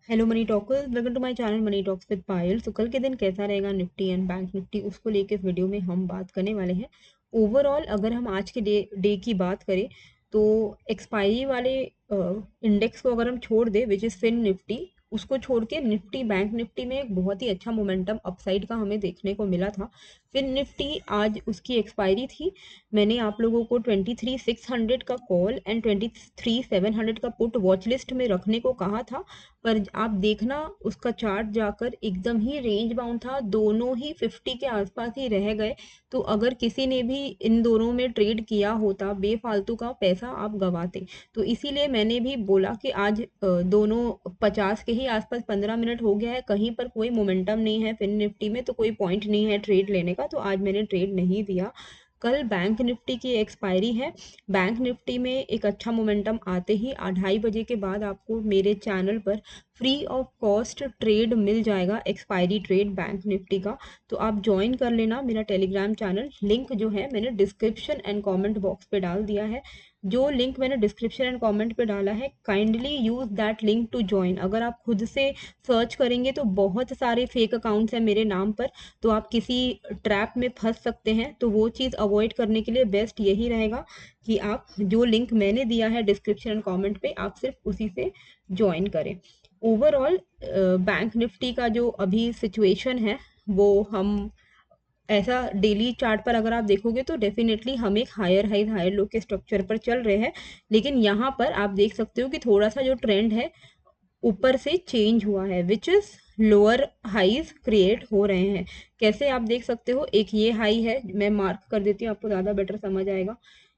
Hello money talkers, welcome to my channel Money Talks with Payal. तो कल के दिन कैसा रहेगा निफ्टी एंड बैंक निफ्टी, उसको लेके इस वीडियो में हम बात करने वाले हैं। ओवरऑल अगर हम आज के डे की बात करें तो एक्सपायरी वाले इंडेक्स को अगर हम छोड़ दे विच इज़ फिन निफ्टी, उसको छोड़ के निफ्टी बैंक निफ्टी में एक बहुत ही अच्छा मोमेंटम अपसाइड का हमें देखने को मिला था। फिन निफ्टी आज उसकी एक्सपायरी थी। मैंने आप लोगों को 23,600 का कॉल एंड 23,700 का पुट वॉच लिस्ट में रखने को कहा था, पर आप देखना उसका चार्ट जाकर एकदम ही रेंज बाउंड था, दोनों ही 50 के आसपास ही रह गए। तो अगर किसी ने भी इन दोनों में ट्रेड किया होता बेफालतू का पैसा आप गवाते। तो इसीलिए मैंने भी बोला कि आज दोनों 50 के ही आसपास 15 मिनट हो गया है, कहीं पर कोई मोमेंटम नहीं है फिन निफ्टी में, तो कोई पॉइंट नहीं है ट्रेड लेने का, तो आज मैंने ट्रेड नहीं दिया। कल बैंक निफ्टी की एक्सपायरी है। बैंक निफ्टी में एक अच्छा मोमेंटम आते ही 2:30 बजे के बाद आपको मेरे चैनल पर फ्री ऑफ कॉस्ट ट्रेड मिल जाएगा, एक्सपायरी ट्रेड बैंक निफ्टी का। तो आप ज्वाइन कर लेना मेरा टेलीग्राम चैनल, लिंक जो है मैंने डिस्क्रिप्शन एंड कमेंट बॉक्स पे डाल दिया है। जो लिंक मैंने डिस्क्रिप्शन एंड कमेंट पे डाला है, kindly use that link to join. अगर आप खुद से सर्च करेंगे तो बहुत सारे फेक अकाउंट्स हैं मेरे नाम पर, तो आप किसी ट्रैप में फंस सकते हैं। तो वो चीज़ अवॉइड करने के लिए बेस्ट यही रहेगा कि आप जो लिंक मैंने दिया है डिस्क्रिप्शन एंड कमेंट पे, आप सिर्फ उसी से ज्वाइन करें। ओवरऑल बैंक निफ्टी का जो अभी सिचुएशन है वो हम ऐसा डेली चार्ट पर अगर आप देखोगे तो डेफिनेटली हम एक हायर लो के स्ट्रक्चर पर चल रहे हैं। लेकिन यहाँ पर आप देख सकते हो कि थोड़ा सा जो ट्रेंड है ऊपर से चेंज हुआ है, which is lower highs create हो रहे हैं। कैसे आप देख सकते हो, एक ये हाई है, मैं मार्क कर देती हूँ आपको ज़्यादा बेटर समझ आएगा।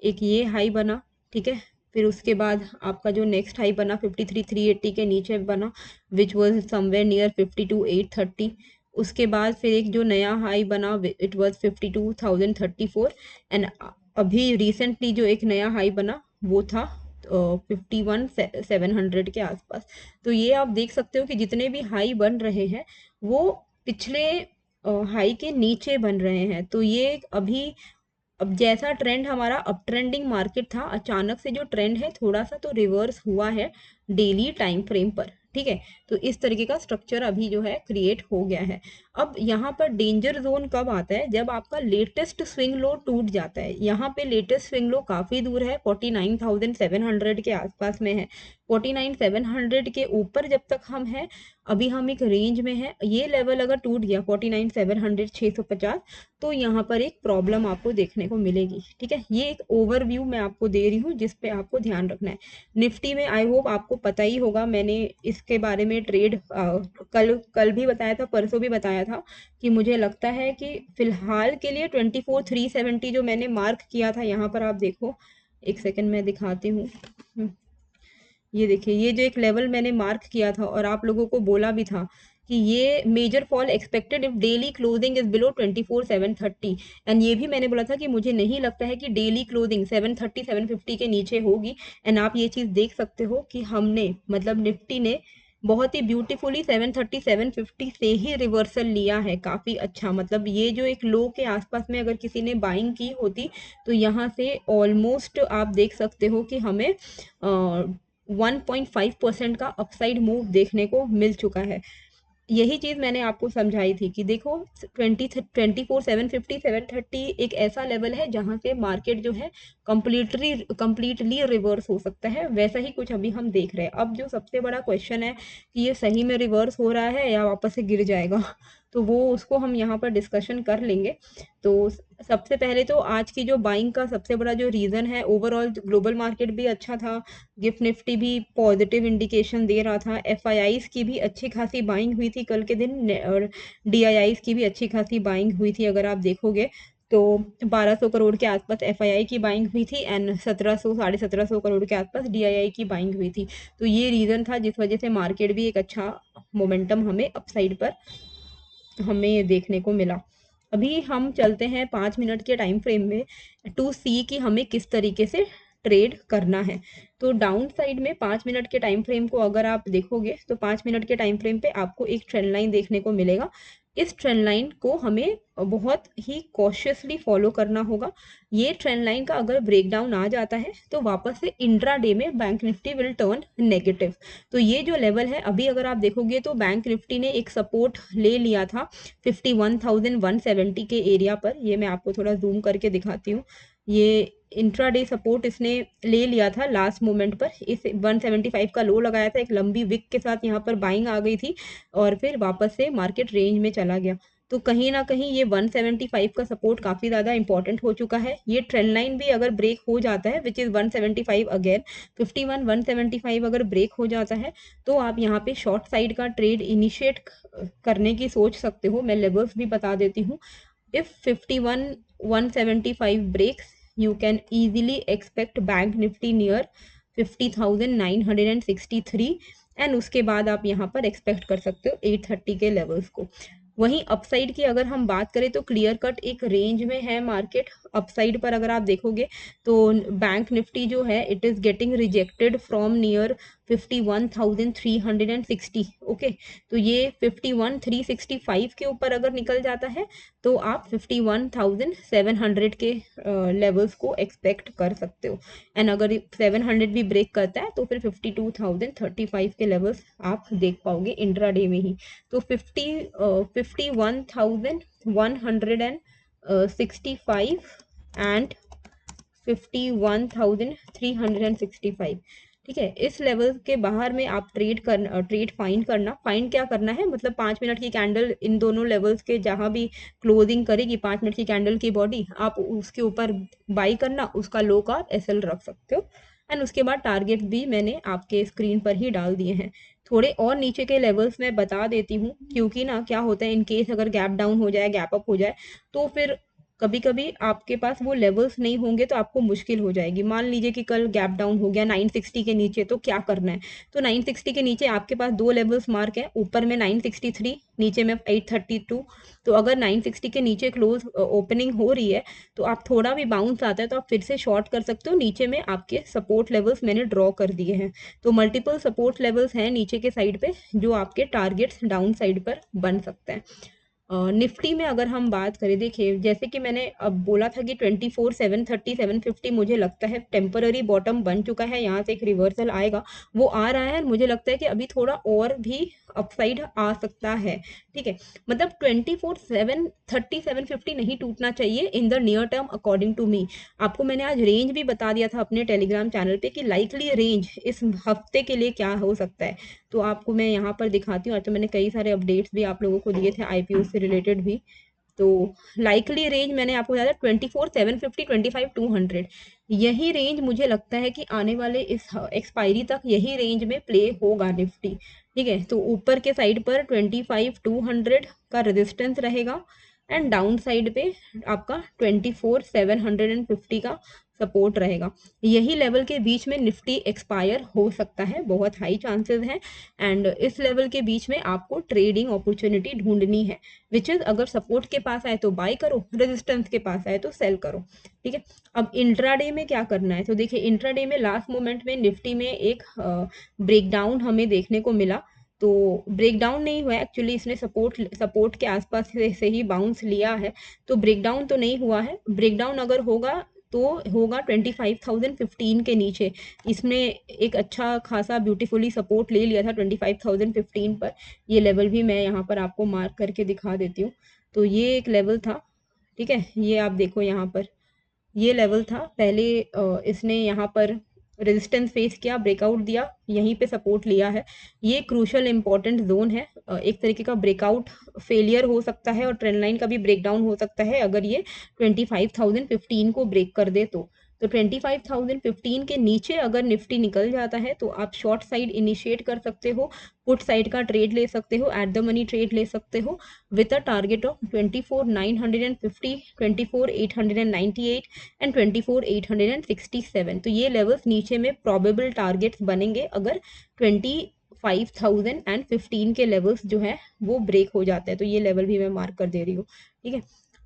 एक ये हाई बना, ठीक है। फिर उसके बाद आपका जो नेक्स्ट हाई बना 53,380 के नीचे बना, विच वॉज समवेयर नियर 52,830। उसके बाद फिर एक जो नया हाई बना इट वॉज 52,034। एंड अभी रिसेंटली जो एक नया हाई बना वो था 51,700 के आसपास। तो ये आप देख सकते हो कि जितने भी हाई बन रहे हैं वो पिछले हाई के नीचे बन रहे हैं। तो ये अभी अब जैसा ट्रेंड हमारा अप ट्रेंडिंग मार्केट था, अचानक से जो ट्रेंड है थोड़ा सा तो रिवर्स हुआ है डेली टाइम फ्रेम पर, ठीक है। तो इस तरीके का स्ट्रक्चर अभी जो है क्रिएट हो गया है। अब यहाँ पर डेंजर जोन कब आता है, जब आपका लेटेस्ट स्विंग लो टूट जाता है। यहाँ पे लेटेस्ट स्विंग लो काफी दूर है, 49,700 के आसपास में है। 49,700 के ऊपर जब तक हम हैं, अभी हम एक रेंज में है। ये लेवल अगर टूट गया 49,700 650, तो यहाँ पर एक प्रॉब्लम आपको देखने को मिलेगी, ठीक है। ये एक ओवरव्यू मैं आपको दे रही हूँ जिस पे आपको ध्यान रखना है। निफ्टी में आई होप आपको पता ही होगा, मैंने इसके बारे में ट्रेड कल कल भी बताया था, परसों भी बताया था कि मुझे लगता है कि फिलहाल के लिए 24,370 जो मैंने मार्क किया था, यहाँ पर आप देखो, एक सेकंड मैं दिखाती हूँ। ये देखिए, ये जो एक लेवल मैंने मार्क किया था और आप लोगों को बोला भी था कि ये major fall expected if daily closing is below 24,730। And ये भी मैंने बोला था कि मुझे नहीं लगता है कि डेली क्लोजिंग 730 750 के नीचे होगी। एंड आप ये चीज देख सकते हो कि हमने मतलब निफ्टी ने बहुत ही ब्यूटीफुली 730 750 से ही रिवर्सल लिया है, काफी अच्छा। मतलब ये जो एक लो के आसपास में अगर किसी ने बाइंग की होती तो यहाँ से ऑलमोस्ट आप देख सकते हो कि हमें 1.5% का अपसाइड मूव देखने को मिल चुका है। यही चीज मैंने आपको समझाई थी कि देखो 24,750 730 एक ऐसा लेवल है जहां से मार्केट जो है कंप्लीटली रिवर्स हो सकता है। वैसा ही कुछ अभी हम देख रहे हैं। अब जो सबसे बड़ा क्वेश्चन है कि ये सही में रिवर्स हो रहा है या वापस से गिर जाएगा, तो वो उसको हम यहाँ पर डिस्कशन कर लेंगे। तो सबसे पहले तो आज की जो बाइंग का सबसे बड़ा जो रीजन है, ओवरऑल ग्लोबल मार्केट भी अच्छा था, गिफ्ट निफ्टी भी पॉजिटिव इंडिकेशन दे रहा था, एफआईआईज की भी अच्छी खासी बाइंग हुई थी कल के दिन, और डीआईआईज की भी अच्छी खासी बाइंग हुई थी। अगर आप देखोगे तो 1200 करोड़ के आसपास एफआईआई की बाइंग हुई थी एंड 1700 1750 करोड़ के आसपास डीआईआई की बाइंग हुई थी। तो ये रीजन था जिस वजह से मार्केट भी एक अच्छा मोमेंटम हमें अपसाइड पर हमें देखने को मिला। अभी हम चलते हैं 5 मिनट के टाइम फ्रेम में टू सी कि हमें किस तरीके से ट्रेड करना है। तो डाउन साइड में 5 मिनट के टाइम फ्रेम को अगर आप देखोगे तो 5 मिनट के टाइम फ्रेम पे आपको एक ट्रेंड लाइन देखने को मिलेगा। इस ट्रेंड लाइन को हमें बहुत ही कॉशियसली फॉलो करना होगा। ये ट्रेंड लाइन का अगर ब्रेकडाउन आ जाता है तो वापस से इंट्रा डे में bank Nifty will turn negative. तो ये जो लेवल है अभी अगर आप देखोगे तो बैंक निफ्टी ने एक सपोर्ट ले लिया था 51,170 के एरिया पर। ये मैं आपको थोड़ा जूम करके दिखाती हूँ। ये इंट्राडे सपोर्ट इसने ले लिया था लास्ट मोमेंट पर, इस 175 का लो लगाया था, एक लंबी विक के साथ यहाँ पर बाइंग आ गई थी और फिर वापस से मार्केट रेंज में चला गया। तो कहीं ना कहीं ये 175 का सपोर्ट काफी ज्यादा इंपॉर्टेंट हो चुका है। ये ट्रेंड लाइन भी अगर ब्रेक हो जाता है विच इज 175 अगेन, 51 175 अगर ब्रेक हो जाता है तो आप यहाँ पे शॉर्ट साइड का ट्रेड इनिशिएट करने की सोच सकते हो। मैं लेवल्स भी बता देती हूँ। If 51 175 breaks, you can easily expect Bank Nifty near 50,963 and उसके बाद आप यहाँ पर एक्सपेक्ट कर सकते हो 830 के लेवल्स को। वहीं अपसाइड की अगर हम बात करें तो क्लियर कट एक रेंज में है मार्केट। अपसाइड पर अगर आप देखोगे तो बैंक निफ्टी जो है it is getting rejected from near 51,360। Okay, तो ये 51,365 के ऊपर अगर निकल जाता है तो आप 51,700 के लेवल्स को एक्सपेक्ट कर सकते हो। एंड अगर 700 भी ब्रेक करता है तो फिर 52,035 के लेवल्स आप देख पाओगे इंट्राडे में ही। तो 51,165 एंड 51,365, ठीक है। इस लेवल के बाहर में आप ट्रेड फाइंड क्या करना है, मतलब 5 मिनट की कैंडल इन दोनों लेवल्स के जहां भी क्लोजिंग करेगी 5 मिनट की कैंडल की बॉडी, आप उसके ऊपर बाई करना, उसका लो का आप एसएल रख सकते हो। एंड उसके बाद टारगेट भी मैंने आपके स्क्रीन पर ही डाल दिए हैं। थोड़े और नीचे के लेवल्स मैं बता देती हूँ, क्योंकि ना क्या होता है इन केस अगर गैप डाउन हो जाए, गैप अप हो जाए, तो फिर कभी कभी आपके पास वो लेवल्स नहीं होंगे तो आपको मुश्किल हो जाएगी। मान लीजिए कि कल गैप डाउन हो गया 960 के नीचे, तो क्या करना है। तो 960 के नीचे आपके पास दो लेवल्स मार्क है, ऊपर में 963, नीचे में 832। तो अगर 960 के नीचे क्लोज ओपनिंग हो रही है तो आप थोड़ा भी बाउंस आता है तो आप फिर से शॉर्ट कर सकते हो। नीचे में आपके सपोर्ट लेवल्स मैंने ड्रॉ कर दिए हैं। तो मल्टीपल सपोर्ट लेवल्स हैं नीचे के साइड पे जो आपके टारगेट्स डाउन साइड पर बन सकते हैं। निफ्टी में अगर हम बात करें, देखिए जैसे कि मैंने अब बोला था कि 24,730 750 मुझे लगता है टेम्पररी बॉटम बन चुका है, यहाँ से एक रिवर्सल आएगा, वो आ रहा है। मुझे लगता है कि अभी थोड़ा और भी अपसाइड आ सकता है, ठीक है। मतलब 24,730 750 नहीं टूटना चाहिए in the near term according to me. आपको मैंने आज रेंज भी बता दिया था अपने टेलीग्राम चैनल पे कि लाइकली रेंज इस हफ्ते के लिए क्या हो सकता है। तो आपको मैं यहाँ पर दिखाती हूँ। आज तो मैंने कई सारे अपडेट्स भी आप लोगों को दिए थे आईपीओ से रिलेटेड भी। तो लाइकली रेंज मैंने आपको बताया 24,750 25,200, यही रेंज मुझे लगता है कि आने वाले इस एक्सपायरी तक यही रेंज में प्ले होगा निफ्टी, ठीक है। तो ऊपर के साइड पर 25,200 का रेजिस्टेंस रहेगा एंड डाउन साइड पे आपका 24,750 का सपोर्ट रहेगा। यही लेवल के बीच में निफ्टी एक्सपायर हो सकता है, बहुत हाई चांसेस हैं। एंड इस लेवल के बीच में आपको ट्रेडिंग अपॉर्चुनिटी ढूंढनी है, विच इज अगर सपोर्ट के पास आए तो बाय करो, रेजिस्टेंस के पास आए तो सेल करो, ठीक है। अब इंट्राडे में क्या करना है, तो देखिए इंट्राडे में लास्ट मोमेंट में निफ्टी में एक ब्रेकडाउन हमें देखने को मिला। तो ब्रेकडाउन नहीं हुआ एक्चुअली, इसने सपोर्ट के आसपास से ही बाउंस लिया है। तो ब्रेकडाउन तो नहीं हुआ है। ब्रेकडाउन अगर होगा तो होगा 25,015 के नीचे। इसने एक अच्छा खासा ब्यूटीफुली सपोर्ट ले लिया था 25,015 पर। ये लेवल भी मैं यहाँ पर आपको मार्क करके दिखा देती हूँ। तो ये एक लेवल था, ठीक है। ये आप देखो यहाँ पर ये लेवल था पहले, इसने यहाँ पर रेजिस्टेंस फेस किया, ब्रेकआउट दिया, यहीं पे सपोर्ट लिया है। ये क्रूशल इंपॉर्टेंट जोन है। एक तरीके का ब्रेकआउट फेलियर हो सकता है और ट्रेंड लाइन का भी ब्रेकडाउन हो सकता है अगर ये 25,015 को ब्रेक कर दे तो 25,015 के नीचे अगर निफ्टी निकल जाता है तो आप शॉर्ट साइड इनिशिएट कर सकते हो, पुट साइड का ट्रेड ले सकते हो, एट द मनी ट्रेड ले सकते हो with a target of 24,950 24,898 and 24,867। तो ये लेवल्स नीचे में प्रोबेबल टारगेट्स बनेंगे अगर 25,015 के लेवल्स जो है वो ब्रेक हो जाते हैं। तो ये लेवल भी मैं मार्क कर दे रही हूँ, ठीक है।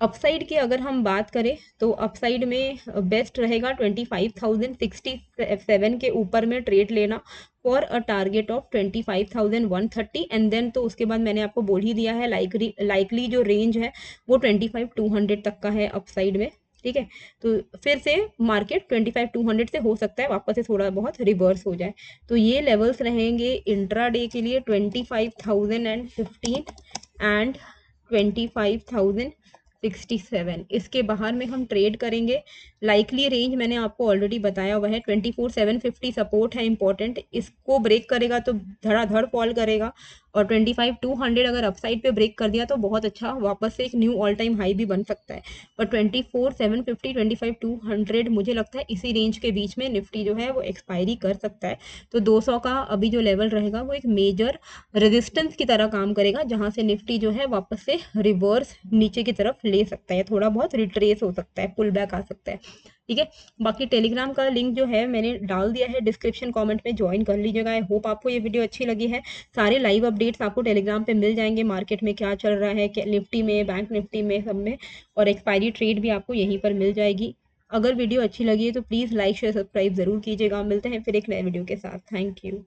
अपसाइड की अगर हम बात करें तो अपसाइड में बेस्ट रहेगा 25,067 के ऊपर में ट्रेड लेना for a target of 25,130 and then तो उसके बाद मैंने आपको बोल ही दिया है लाइकली जो रेंज है वो 25,200 तक का है अपसाइड में। ठीक है, तो फिर से मार्केट 25,200 से हो सकता है वापस से थोड़ा बहुत रिवर्स हो जाए। तो ये लेवल्स रहेंगे इंट्राडे के लिए 25,015 एंड 25,067। इसके बाहर में हम ट्रेड करेंगे। लाइकली रेंज मैंने आपको ऑलरेडी बताया हुआ है, 24,750 सपोर्ट है इंपॉर्टेंट, इसको ब्रेक करेगा तो धड़ाधड़ फॉल करेगा, और 25,200 अगर अपसाइड पे ब्रेक कर दिया तो बहुत अच्छा वापस से एक न्यू ऑल टाइम हाई भी बन सकता है। और 24,750 25,200 मुझे लगता है इसी रेंज के बीच में निफ्टी जो है वो एक्सपायरी कर सकता है। तो 200 का अभी जो लेवल रहेगा वो एक मेजर रेजिस्टेंस की तरह काम करेगा, जहां से निफ्टी जो है वापस से रिवर्स नीचे की तरफ ले सकता है, थोड़ा बहुत रिट्रेस हो सकता है, पुल बैक आ सकता है। ठीक है, बाकी टेलीग्राम का लिंक जो है मैंने डाल दिया है डिस्क्रिप्शन कमेंट में, ज्वाइन कर लीजिएगा। आई होप आपको ये वीडियो अच्छी लगी है। सारे लाइव अपडेट्स आपको टेलीग्राम पे मिल जाएंगे, मार्केट में क्या चल रहा है, निफ्टी में, बैंक निफ्टी में, सब में, और एक्सपायरी ट्रेड भी आपको यहीं पर मिल जाएगी। अगर वीडियो अच्छी लगी है तो प्लीज़ लाइक शेयर सब्सक्राइब जरूर कीजिएगा। मिलते हैं फिर एक नए वीडियो के साथ। Thank you.